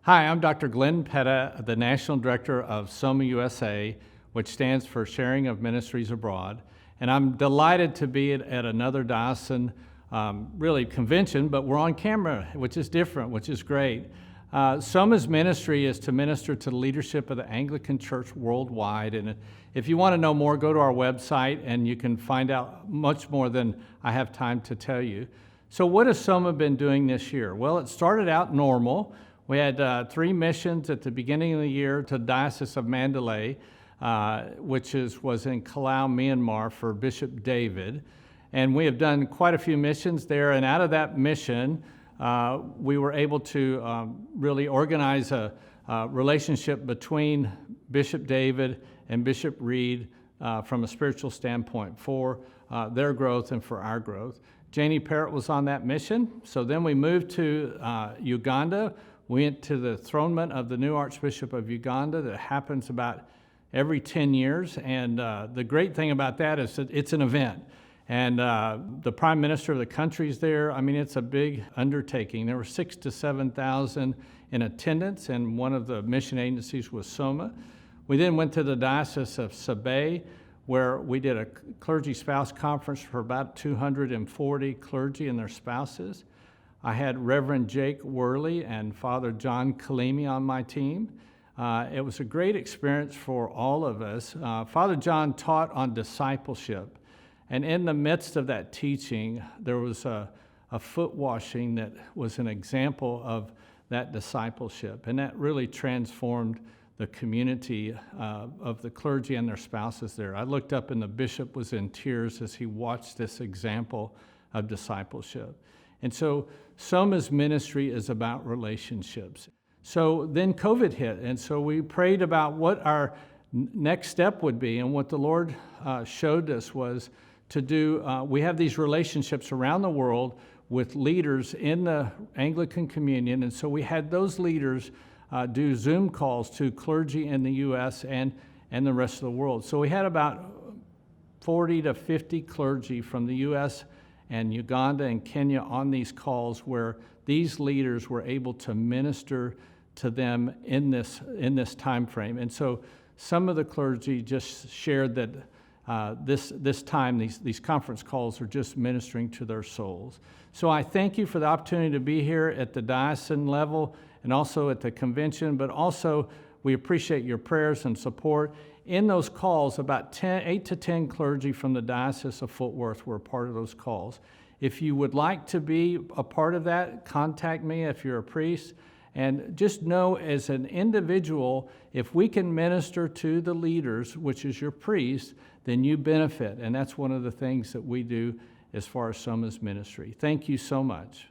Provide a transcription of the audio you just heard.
Hi, I'm Dr. Glen Petta, the National Director of SOMA USA, which stands for Sharing of Ministries Abroad. And I'm delighted to be at another diocesan really convention, but we're on camera, which is different, which is great. SOMA's ministry is to minister to the leadership of the Anglican Church worldwide. And if you want to know more, go to our website and you can find out much more than I have time to tell you. So what has SOMA been doing this year? Well, it started out normal. We had 3 missions at the beginning of the year to the Diocese of Mandalay, which was in Kalau, Myanmar, for Bishop David. And we have done quite a few missions there, and out of that mission, we were able to really organize a relationship between Bishop David and Bishop Reed from a spiritual standpoint for their growth and for our growth. Janie Parrott was on that mission. So then we moved to Uganda. We went to the thronement of the new Archbishop of Uganda that happens about every 10 years. And the great thing about that is that it's an event. And the Prime Minister of the country's there. I mean, it's a big undertaking. There were 6,000 to 7,000 in attendance, and one of the mission agencies was SOMA. We then went to the Diocese of Sabay, where we did a clergy spouse conference for about 240 clergy and their spouses. I had Reverend Jake Worley and Father John Kalimi on my team. It was a great experience for all of us. Father John taught on discipleship, and in the midst of that teaching, there was a foot washing that was an example of that discipleship, and that really transformed the community of the clergy and their spouses there. I looked up and the bishop was in tears as he watched this example of discipleship. And so SOMA's ministry is about relationships. So then COVID hit, and so we prayed about what our next step would be, and what the Lord showed us was to do, we have these relationships around the world with leaders in the Anglican Communion, and so we had those leaders do Zoom calls to clergy in the U.S. and the rest of the world. So we had about 40 to 50 clergy from the U.S. and Uganda and Kenya on these calls, where these leaders were able to minister to them in this time frame. And so some of the clergy just shared that this time, these conference calls are just ministering to their souls. So I thank you for the opportunity to be here at the diocesan level and also at the convention, but also we appreciate your prayers and support. In those calls, about 8 to 10 clergy from the Diocese of Fort Worth were a part of those calls. If you would like to be a part of that, contact me if you're a priest. And just know, as an individual, if we can minister to the leaders, which is your priest, then you benefit. And that's one of the things that we do as far as SOMA's ministry. Thank you so much.